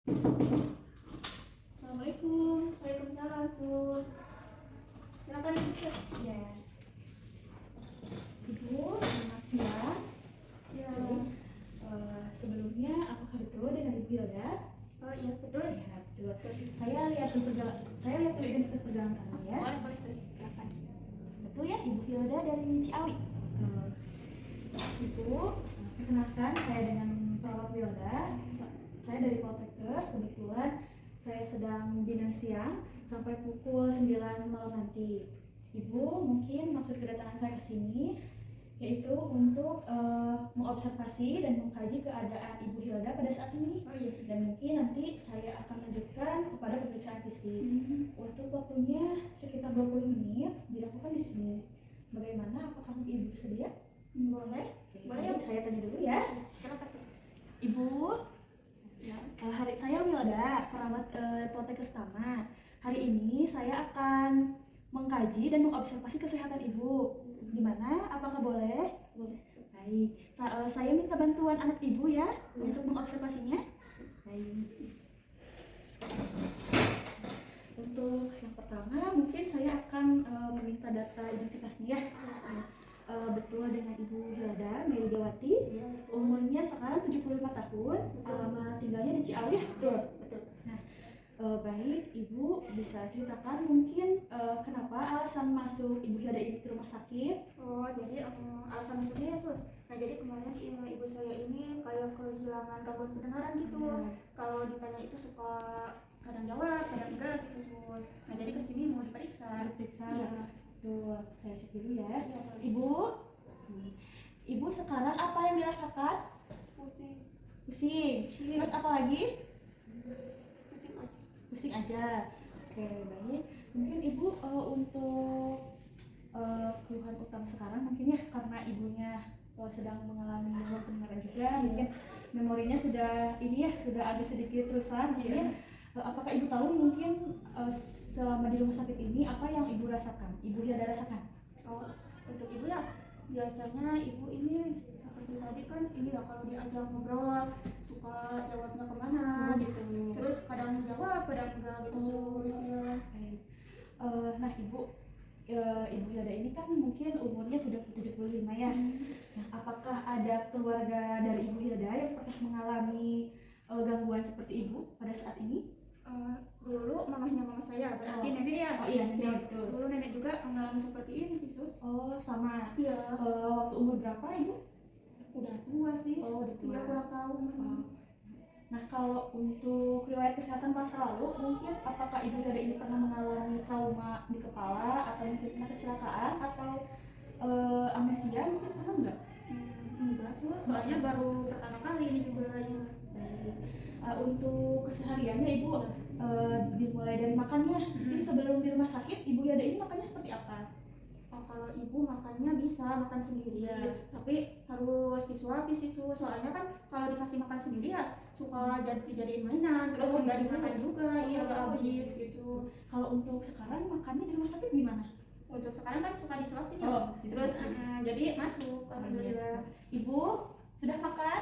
Assalamualaikum. Waalaikumsalam, Sus. Silakan Sus. Ya, Ibu, selamat siang. Ya. Sebelumnya apakah betul dengan Ibu Hilda? Oh iya, betul. Ya, betul. Saya lihat dulu identitas perjalanan Anda ya. Boleh Sus. Silakan. Betul ya, Ibu Hilda dari Ciawi. Ibu, perkenalkan saya dengan perawat Wilda. Saya dari Poltekkes. Kebetulan saya sedang bimbingan siang sampai pukul 9 malam nanti. Ibu, mungkin maksud kedatangan saya ke sini yaitu untuk mengobservasi dan mengkaji keadaan Ibu Hilda pada saat ini. Oh iya. Dan mungkin nanti saya akan lanjutkan kepada pemeriksaan fisik. Untuk waktunya sekitar 20 menit dilakukan di sini. Bagaimana? Apakah Ibu bersedia? Boleh. Oke, Boleh. saya tanya dulu ya. Silakan Sus. Ibu, Ya. hari saya Wilda, perawat Poltekkes Tama. Hari ini saya akan mengkaji dan mengobservasi kesehatan Ibu. Gimana? Apakah boleh? Boleh. Baik. Saya minta bantuan anak Ibu ya untuk mengobservasinya. Baik. Untuk yang pertama, mungkin saya akan meminta data identitasnya ya. Betul dengan Ibu Hilda Mary Dewati. Iya. Umurnya sekarang 75 tahun, alamat tinggalnya di Ciawi ya? Betul. Betul. Baik, Ibu bisa ceritakan mungkin kenapa alasan masuk Ibu Hilda ini ke rumah sakit? Oh, jadi alasan masuknya ya, Sus. Nah, jadi kemarin ibu saya ini kayak kehilangan gangguan pendengaran gitu. Kalau ditanya itu suka kadang jawab, kadang enggak gitu, Sus. Nah, jadi kesini mau diperiksa. Iya. Tuh, saya cek dulu ya. Iya, boleh. Ibu sekarang apa yang dirasakan? Pusing. Pusing. Terus apa lagi? Pusing aja. Pusing aja. Oke, baik. Mungkin Ibu untuk keluhan utama sekarang mungkin ya karena ibunya sedang mengalami gangguan pendengaran juga, mungkin memorinya sudah agak sedikit rusak. Jadi apakah Ibu tahu mungkin selama di rumah sakit ini apa yang Ibu rasakan? Ibu Hilda rasakan? Oh, untuk ibu ya biasanya ibu ini seperti tadi kan ini ya kalau diajak ngobrol suka jawabnya kemana gitu. Terus kadang jawab, kadang enggak gitu, Sus. Ya. Baik. Nah Ibu Hilda ini kan mungkin umurnya sudah 75 ya. Nah, apakah ada keluarga dari Ibu Hilda yang pernah mengalami gangguan seperti Ibu pada saat ini? Dulu mamahnya mama saya, berarti nenek ya. Oh iya, nenek, Ya, betul. dulu nenek juga mengalami seperti ini sih, Sus. Oh, sama. Iya. Waktu umur berapa Ibu? Udah tua sih. Oh, udah tua. Iya, kurang tahu umurnya. Nah, kalau untuk riwayat kesehatan masa lalu, mungkin apakah Ibu Hilda ini pernah mengalami trauma di kepala atau mungkin pernah kecelakaan atau amnesia mungkin pernah enggak? Enggak, Sus. Soalnya baru pertama kali ini juga ya. Baik. Untuk kesehariannya Ibu dimulai dari makannya. Mungkin sebelum di rumah sakit Ibu Hilda ini makannya seperti apa? Oh, kalau ibu makannya bisa makan sendiri, tapi harus disuapi sih, Sus. Soalnya kan kalau dikasih makan sendiri ya suka dijadiin mainan, terus nggak dimakan juga, iya nggak habis gitu. Kalau untuk sekarang makannya di rumah sakit gimana? Untuk sekarang kan suka disuapin ya, terus jadi masuk, alhamdulillah. Ibu sudah makan?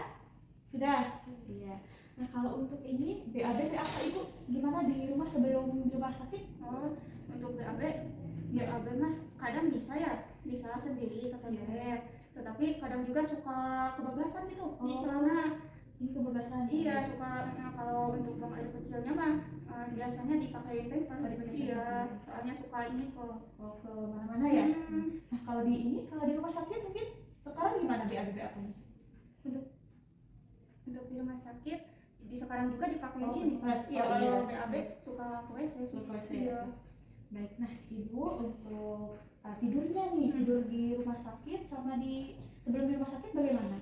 Sudah? Iya. Nah, kalau untuk ini BAB apa Ibu? Gimana di rumah sebelum di rumah sakit? Oh, untuk BAB mah kadang bisa sendiri ke toilet, tetapi kadang juga suka kebablasan gitu di celana. Ini kebablasan? Iya, suka kalau untuk buang air kecilnya mah biasanya dipakai pampers. Iya, soalnya suka ini kok. Oh, ke mana-mana ya? Nah, kalau di rumah sakit mungkin sekarang gimana BAB apa-nya? Untuk di rumah sakit di sekarang juga dipakai ini. Iya, kalau BAB suka ke WC sih. Iya. Baik, nah Ibu untuk tidurnya nih, tidur di rumah sakit sama sebelum di rumah sakit bagaimana?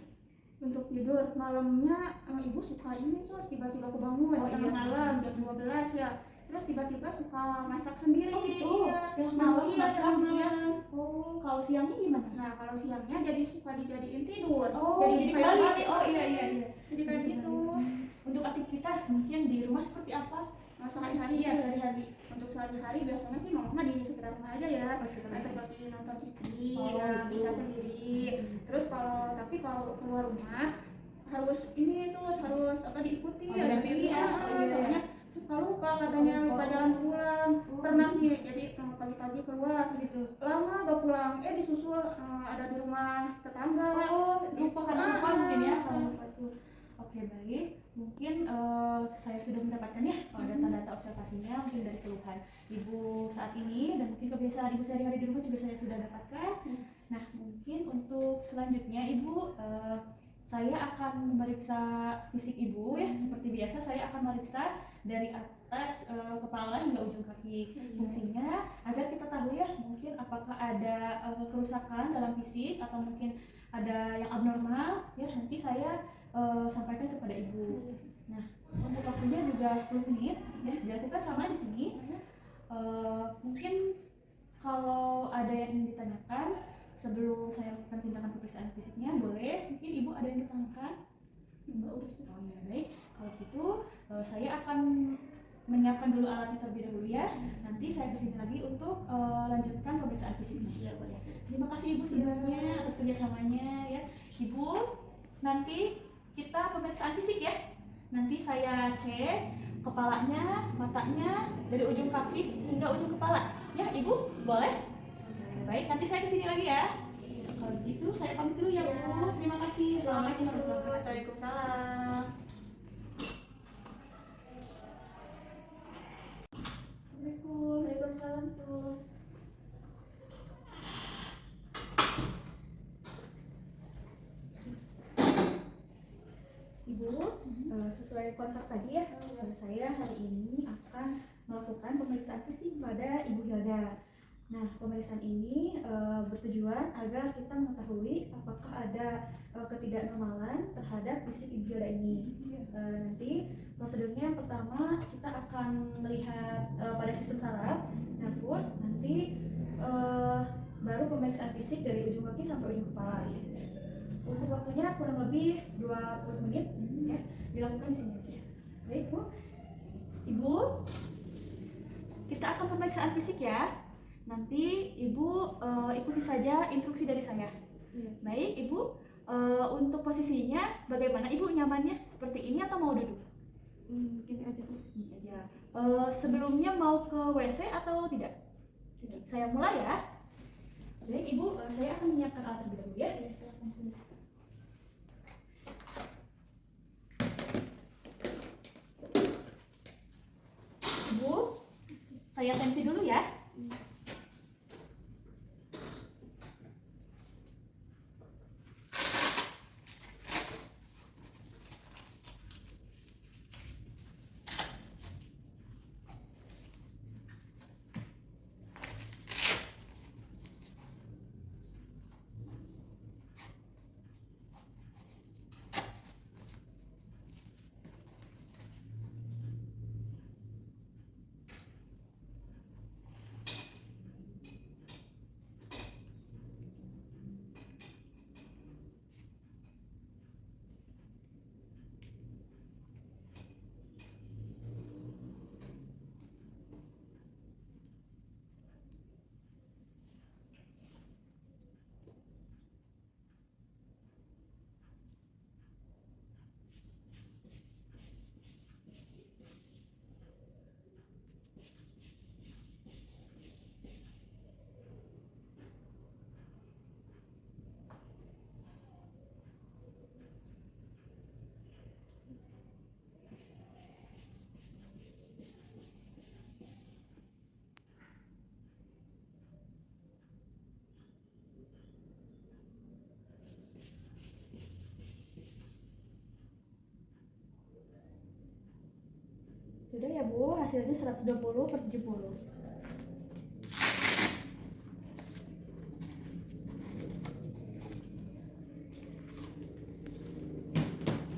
Untuk tidur malamnya ibu suka ini, Sus, tiba-tiba kebangun tengah malam jam 12 ya. Terus tiba-tiba suka masak sendiri. Oh gitu? Iya. Tengah malam Iya, masak tengah ya? malam. Oh, kalau siangnya gimana? Nah, kalau siangnya jadi suka dijadiin tidur. Oh, jadi kayak kembali. Oh iya. Jadi kayak gitu. Untuk aktivitas mungkin di rumah seperti apa? Sehari-hari Iya, sih. sehari-hari. Untuk sehari-hari biasanya sih mama di sekitar rumah aja ya. Seperti nonton TV, bisa sendiri. Terus tapi kalau keluar rumah harus ini, Sus, harus diikuti didampingi ya. ada di rumah tetangga. Oh, lupa karena lupa mungkin ya kalau Ah. lupa tuh. Oke, baik. Mungkin saya sudah mendapatkan ya data-data observasinya mungkin dari keluhan ibu saat ini, dan mungkin kebiasaan ibu sehari-hari di rumah juga saya sudah dapatkan. Nah, mungkin untuk selanjutnya ibu, saya akan memeriksa fisik ibu ya. Seperti biasa saya akan memeriksa dari atas kepala hingga ujung kaki. Fungsinya agar kita tahu ya mungkin apakah ada kerusakan dalam fisik atau mungkin ada yang abnormal ya, nanti saya sampaikan kepada ibu. Nah, untuk waktunya juga 10 menit ya, dilakukan sama di sini. Mungkin kalau ada yang ingin ditanyakan sebelum saya lakukan tindakan pemeriksaan fisiknya, boleh. Mungkin ibu ada yang ditanyakan? Enggak, udah. Oh ya, baik. Kalau gitu saya akan menyiapkan dulu alatnya terlebih dahulu ya. Nanti saya kesini lagi untuk lanjutkan pemeriksaan fisiknya. Iya, boleh. Terima kasih ibu sebelumnya atas kerjasamanya ya. Ibu, nanti kita pemeriksaan fisik ya. Nanti saya cek kepalanya, matanya, dari ujung kaki hingga ujung kepala. Ya ibu, boleh? Baik, nanti saya kesini lagi ya. Kalau gitu saya pamit dulu ya bu. Terima kasih. Assalamualaikum warahmatullahi wabarakatuh. Waalaikumsalam. Assalamualaikum. Waalaikumsalam, Sus. Ibu, sesuai kontrak tadi ya, saya hari ini akan melakukan pemeriksaan fisik pada Ibu Hilda. Nah, pemeriksaan ini bertujuan agar kita mengetahui apakah ada ketidaknormalan terhadap fisik Ibu Hilda ini. Nanti prosedurnya yang pertama kita akan melihat pada sistem saraf, nervus, nanti baru pemeriksaan fisik dari ujung kaki sampai ujung kepala. Untuk waktunya kurang lebih 20 menit ya, dilakukan di sini aja. Baik Bu. Ibu, kita akan pemeriksaan fisik ya. Nanti Ibu ikuti saja instruksi dari saya. Baik Ibu, untuk posisinya bagaimana Ibu, nyamannya seperti ini atau mau duduk? Gini aja Bu. Gini aja. Sebelumnya mau ke WC atau tidak? Tidak. Saya mulai ya. Baik Ibu, saya akan menyiapkan alat terlebih dahulu ya. Bu, saya tensi dulu ya. Sudah ya Bu, hasilnya 120/70.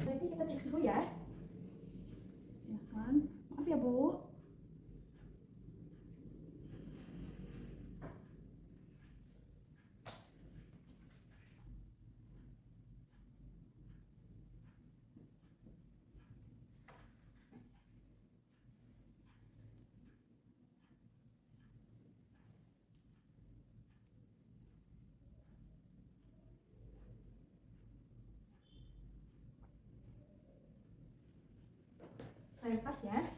Nanti kita cek suhu ya. Silakan. Maaf ya Bu. Saya pas ya.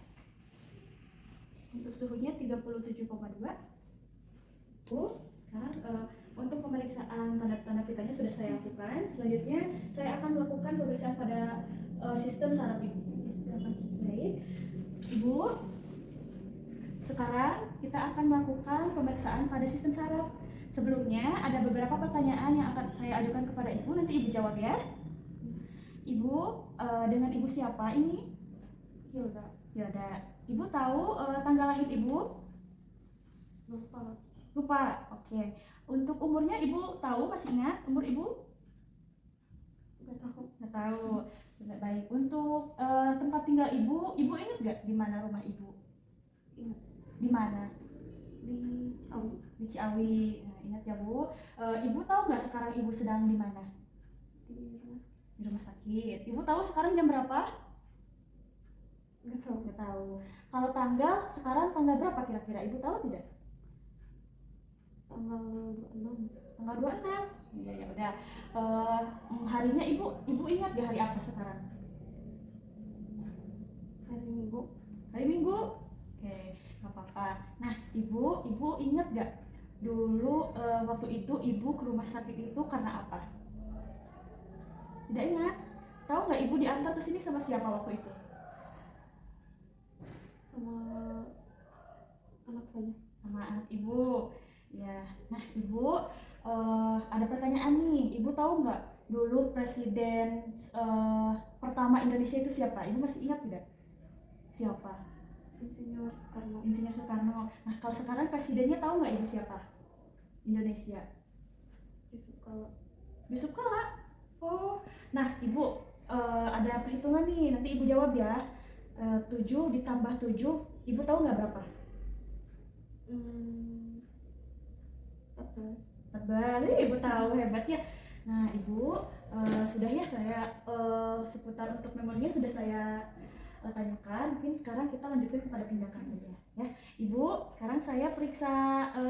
Untuk suhunya 37,2. Bu, sekarang Untuk pemeriksaan tanda-tanda vitalnya sudah saya lakukan. Selanjutnya saya akan melakukan pemeriksaan pada sistem saraf ibu. Silakan. Baik, ibu. Sekarang kita akan melakukan pemeriksaan pada sistem saraf. Sebelumnya ada beberapa pertanyaan yang akan saya ajukan kepada ibu. Nanti ibu jawab ya. Ibu, dengan ibu siapa ini? Hilda. Hilda. Ibu tahu tanggal lahir ibu? Lupa. Lupa. Oke. Untuk umurnya ibu tahu, masih ingat umur ibu? Nggak tahu. Nggak tahu. Baik. Untuk tempat tinggal ibu ingat nggak di mana rumah ibu? Ingat. Di mana? Di Ciawi. Di Ciawi. Nah, ingat ya Bu. Ibu tahu nggak sekarang ibu sedang di mana? Di rumah sakit. Ibu tahu sekarang jam berapa? Nggak tahu. Nggak tahu. Kalau tanggal sekarang tanggal berapa kira-kira? Ibu tahu tidak? Tanggal 26. Tanggal 26. Iya ya udah. Harinya ibu ingat gak hari apa sekarang? Hari Minggu. Hari Minggu. Oke, nggak apa-apa. Nah, ibu ingat gak dulu waktu itu ibu ke rumah sakit itu karena apa? Tidak ingat? Tahu nggak ibu diantar ke sini sama siapa waktu itu? Sama anak saya. Sama anak ibu. Ya, nah ibu ada pertanyaan nih. Ibu tahu nggak dulu presiden pertama Indonesia itu siapa? Ibu masih ingat tidak? Siapa? Insinyur Soekarno. Insinyur Soekarno. Nah, kalau sekarang presidennya tahu nggak ibu siapa? Indonesia. Yusuf Kala. Yusuf Kala. Oh, nah ibu ada perhitungan nih. Nanti ibu jawab ya. 7 ditambah 7, ibu tahu nggak berapa? 14. 14. Ibu tahu, hebat ya. Nah, ibu sudah ya saya seputar untuk memorinya sudah saya tanyakan. Mungkin sekarang kita lanjutkan kepada tindakan saja ya. Ibu, sekarang saya periksa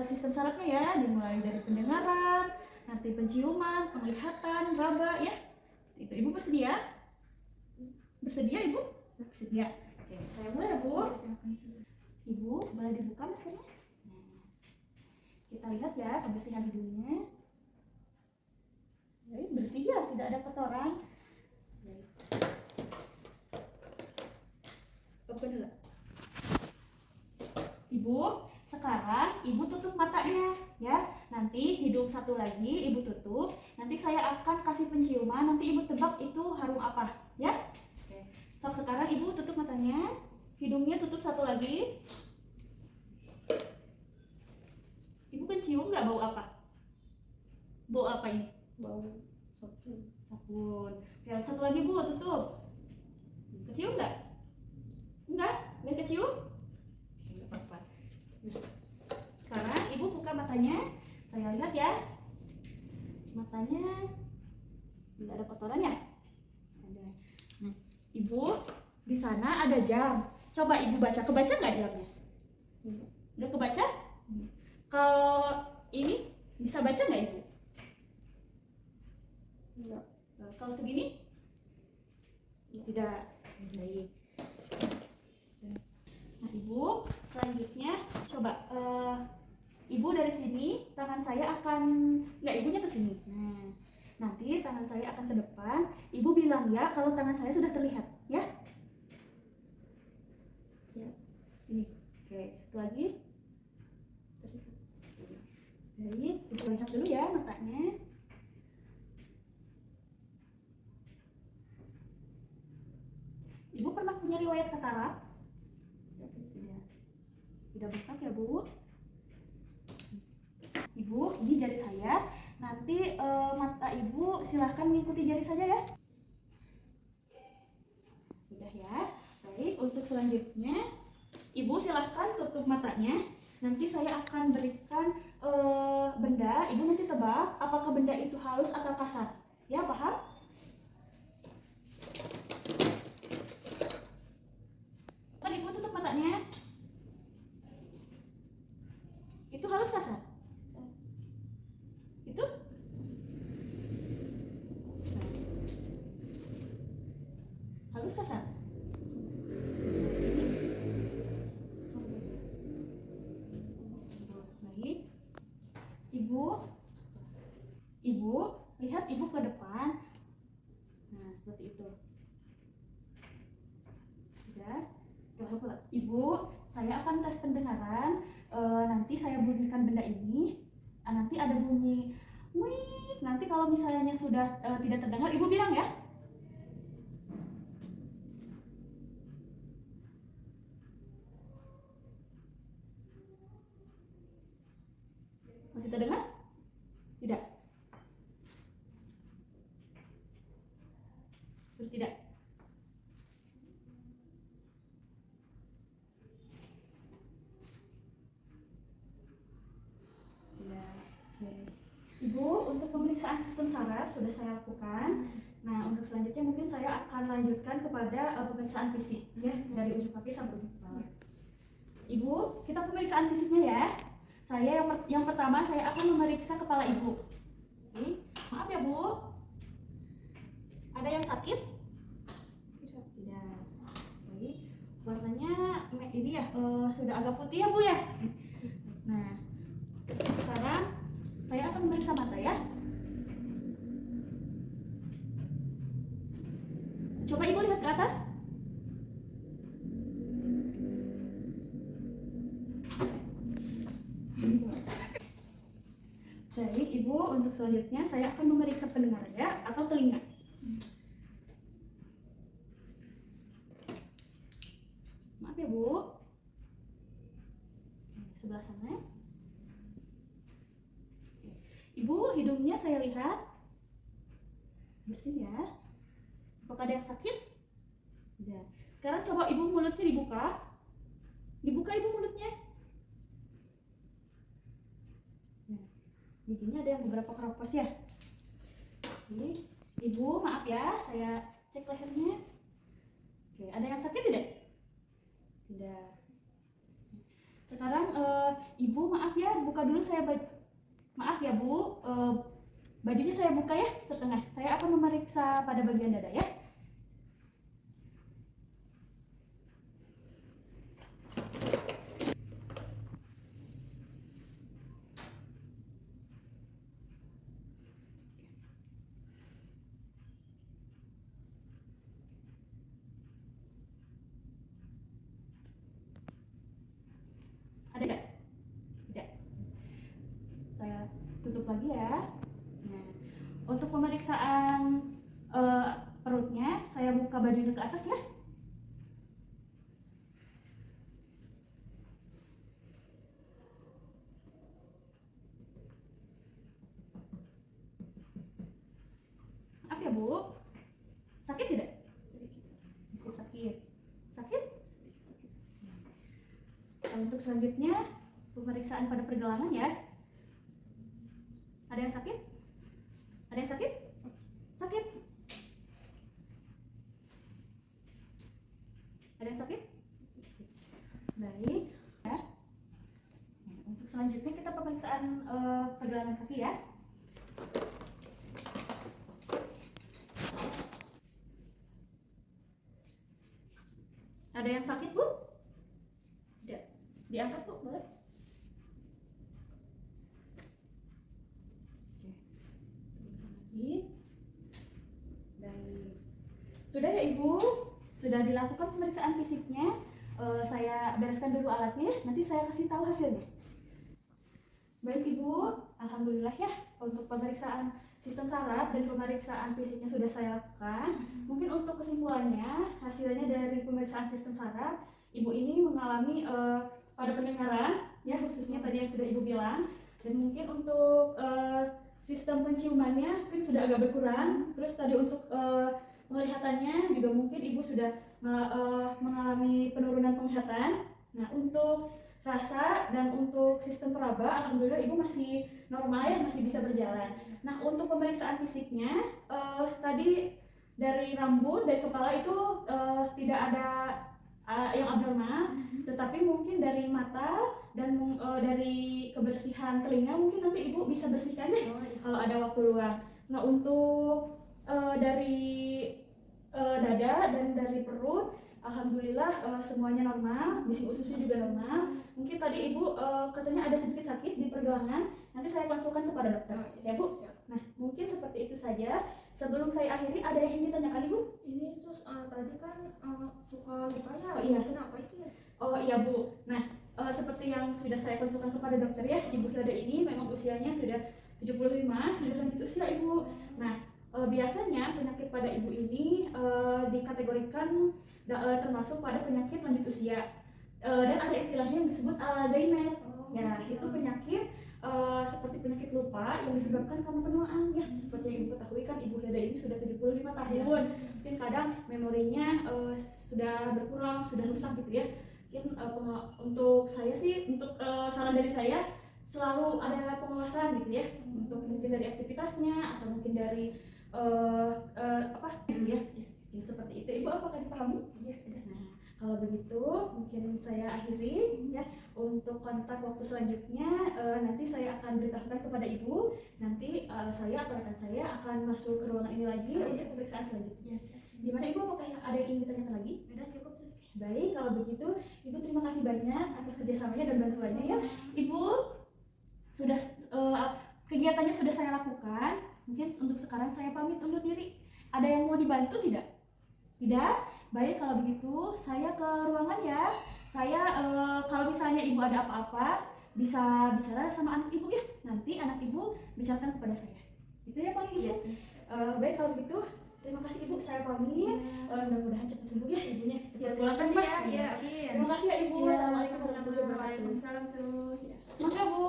sistem sarafnya ya, dimulai dari pendengaran, nanti penciuman, penglihatan, raba ya. Itu ibu bersedia? Bersedia ibu? Bersedia. Oke, saya mulai ya bu. Ibu boleh dibuka maskernya. Nah, kita lihat ya kebersihan hidungnya. Baik, bersih ya, tidak ada kotoran. Baik. Open dulu. Ibu, sekarang ibu tutup matanya ya. Nanti hidung satu lagi ibu tutup. Nanti saya akan kasih penciuman. Nanti ibu tebak itu harum apa ya. Oke. So, sekarang ibu tutup matanya. Hidungnya tutup satu lagi. Ibu pencium nggak bau apa? Bau apa ini? Bau sabun. Sabun. Oke, satu lagi bu, tutup. Kecium nggak? Enggak? Nggak kecium? Oke, nggak apa-apa. Nah, sekarang ibu buka matanya. Saya lihat ya. Matanya nggak ada kotoran ya? Ada. Nah, ibu di sana ada jam. Coba ibu baca. Kebaca nggak jamnya? Nggak kebaca? Kalau ini bisa baca nggak ibu? Enggak. Kalau segini? Tidak. Baik. Nah ibu, selanjutnya coba ibu dari sini, tangan saya akan, nggak ibunya ke sini. Nah, nanti tangan saya akan ke depan. Ibu bilang ya kalau tangan saya sudah terlihat, ya? Ya. Ini. Oke, satu lagi. Baik, ibu lihat dulu ya matanya. Ibu pernah punya riwayat katarak? Tidak. Tidak bengkak ya bu. Ibu, ini jari saya. Nanti mata ibu silahkan mengikuti jari saja ya. Sudah ya. Baik, untuk selanjutnya ibu silahkan tutup matanya. Nanti saya akan berikan benda. Ibu nanti tebak apakah benda itu halus atau kasar. Ya, paham? Kan ibu tutup matanya. Itu halus kasar? Itu? Halus kasar? Baik. Ibu ibu ke depan. Nah, seperti itu. Sudah. Ibu, saya akan tes pendengaran. Nanti saya bunyikan benda ini. Nanti ada bunyi wih. Nanti kalau misalnya sudah tidak terdengar, ibu bilang ya. Masih terdengar? Tidak? Terus tidak? Tidak. Oke. Ibu, untuk pemeriksaan sistem saraf sudah saya lakukan. Nah, untuk selanjutnya mungkin saya akan lanjutkan kepada pemeriksaan fisik ya, dari ujung kaki sampai ujung kepala. Ibu, kita pemeriksaan fisiknya ya. Saya yang pertama saya akan memeriksa kepala ibu. Oke. Maaf ya Bu. Ada yang sakit? Tidak. Oke. Warnanya ini ya sudah agak putih ya Bu ya. Nah, sekarang saya akan memeriksa mata ya. Coba ibu lihat ke atas. Baik ibu, untuk selanjutnya saya akan memeriksa pendengaran ya, atau telinga. Maaf ya Bu. Sebelah sana. Ibu, hidungnya saya lihat bersih ya. Apakah ada yang sakit? Tidak. Sekarang coba ibu mulutnya dibuka. Dibuka ibu mulutnya. Nah, giginya ada yang beberapa keropos ya. Oke. Ibu, maaf ya, saya cek lehernya. Oke, ada yang sakit tidak? Tidak. Sekarang ibu maaf ya, buka dulu saya maaf ya Bu, bajunya saya buka ya setengah. Saya akan memeriksa pada bagian dada ya. Ada nggak? Tidak. Saya tutup lagi ya. Nah, untuk pemeriksaan perutnya, saya buka bajunya ke atas ya. Maaf ya Bu, sakit tidak? Sedikit sakit. Sakit? Sedikit sakit. Untuk selanjutnya pemeriksaan pada pergelangan ya. Ada yang sakit? Ada yang sakit? Sakit? Ada yang sakit? Baik ya. Untuk selanjutnya kita pemeriksaan pergelangan kaki ya. Ada yang sakit Bu? Tidak. Diangkat Bu, boleh? Baik. Sudah ya Ibu? Sudah dilakukan pemeriksaan fisiknya. Saya bereskan dulu alatnya, nanti saya kasih tahu hasilnya. Baik Ibu, alhamdulillah ya, untuk pemeriksaan sistem saraf dan pemeriksaan fisiknya sudah saya lakukan. Mungkin untuk kesimpulannya, hasilnya dari pemeriksaan sistem saraf, Ibu ini mengalami pada pendengaran, ya khususnya tadi yang sudah Ibu bilang, dan mungkin untuk sistem penciumannya mungkin sudah agak berkurang. Terus tadi untuk penglihatannya juga mungkin Ibu sudah mengalami penurunan penglihatan. Nah, untuk rasa dan untuk sistem peraba, alhamdulillah Ibu masih normal ya, masih bisa berjalan. Nah, untuk pemeriksaan fisiknya, tadi dari rambut, dari kepala itu tidak ada yang abnormal, tetapi mungkin dari mata dan dari kebersihan telinga mungkin nanti Ibu bisa bersihkan deh kalau ada waktu luang. Nah, untuk dari dada dan dari perut, alhamdulillah semuanya normal, bising ususnya juga normal. Mungkin tadi Ibu katanya ada sedikit sakit di pergelangan, nanti saya konsulkan kepada dokter, ya Bu. Nah, mungkin seperti itu saja. Sebelum saya akhiri, ada yang ingin ditanyakan Ibu? Ini sus, tadi kan suka lupa ya. Oh, iya. Kenapa itu ya? Oh iya Bu. Nah, seperti yang sudah saya konsulkan kepada dokter ya, Ibu Hilda ini memang usianya sudah 75, sudah lanjut usia Ibu. Nah, biasanya penyakit pada Ibu ini dikategorikan termasuk pada penyakit lanjut usia. Dan ada istilahnya yang disebut Alzheimer. Ya, itu penyakit seperti penyakit lupa yang disebabkan karena penuaan ya. Seperti yang Ibu ketahui kan Ibu Hilda ini sudah 75 tahun. Mungkin kadang memorinya sudah berkurang, sudah rusak gitu ya. Mungkin untuk saya sih, untuk saran dari saya selalu ada pengawasan gitu ya, untuk mungkin dari aktivitasnya atau mungkin dari apa gitu ya. Ya, seperti itu. Ibu apakah dipahami? Iya, Nah, kalau begitu mungkin saya akhiri ya. Untuk kontak waktu selanjutnya nanti saya akan beritahukan kepada Ibu. Nanti saya atau rekan saya akan masuk ke ruangan ini lagi untuk pemeriksaan selanjutnya. Gimana Ibu, apakah ada yang ingin ditanyakan lagi? Udah cukup sus. Baik, kalau begitu Ibu terima kasih banyak atas kerjasamanya dan bantuannya ya. Ibu sudah kegiatannya sudah saya lakukan. Mungkin untuk sekarang saya pamit undur diri. Ada yang mau dibantu tidak? Tidak? Baik, kalau begitu saya ke ruangan ya. Saya kalau misalnya Ibu ada apa-apa bisa bicara sama anak Ibu ya. Nanti anak Ibu bicarakan kepada saya. Itu ya paling Ibu. Baik, kalau begitu terima kasih Ibu, saya pamit. Mudah-mudahan cepat sembuh ya Ibunya. Cepat pulang kan Pak? Iya, amin. Terima kasih ya Ibu. Assalamualaikum warahmatullahi wabarakatuh. Waalaikumsalam sus. Maka Bu.